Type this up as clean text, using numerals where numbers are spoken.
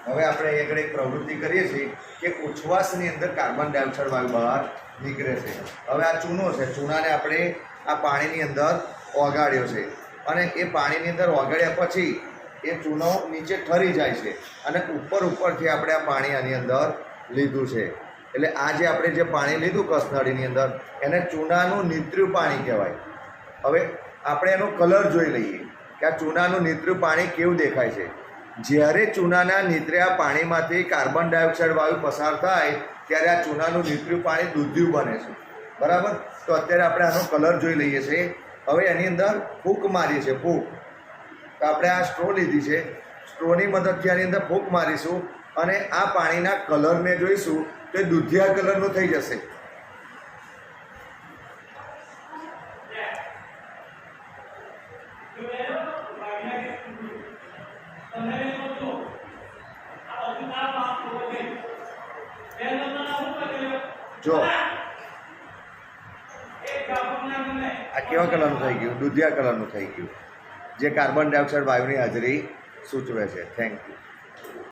હવે આપણે અહીં આગળ એક પ્રવૃત્તિ કરીએ છીએ કે ઉચ્છ્વાસની અંદર કાર્બન ડાયોક્સાઇડ વાયુ બહાર નીકળે છે. હવે આ ચૂનો છે, ચૂનાને આપણે આ પાણીની અંદર ઓગાળ્યો છે અને એ પાણીની અંદર ઓગાળ્યા પછી એ ચૂનો નીચે ઠરી જાય છે અને ઉપરથી આપણે આ પાણી આની અંદર લીધું છે. એટલે આ જે આપણે જે પાણી લીધું કસનળીની અંદર એને ચૂનાનું નીતર્યું પાણી કહેવાય. હવે આપણે એનો કલર જોઈ લઈએ કે આ ચૂનાનું નીતર્યું પાણી કેવું દેખાય છે. જ્યારે ચૂનાના નીતર્યા પાણીમાંથી કાર્બન ડાયોક્સાઇડ વાયુ પસાર થાય ત્યારે આ ચૂનાનું નીતર્યું પાણી દૂધિયું બને છે. બરાબર. તો અત્યારે આપણે આનો કલર જોઈ લઈએ છીએ. હવે એની અંદર ફૂંક મારી છે, ફૂંક. તો આપણે આ સ્ટ્રો લીધી છે, સ્ટ્રોની મદદથી આની અંદર ફૂંક મારીશું અને આ પાણીના કલરને જોઈશું તો એ દૂધિયા કલરનું થઈ જશે. જો આ કેવા કલરનું થઈ ગયું? દૂધિયા કલરનું થઈ ગયું, જે કાર્બન ડાયોક્સાઇડ વાયુની હાજરી સૂચવે છે. Thank you.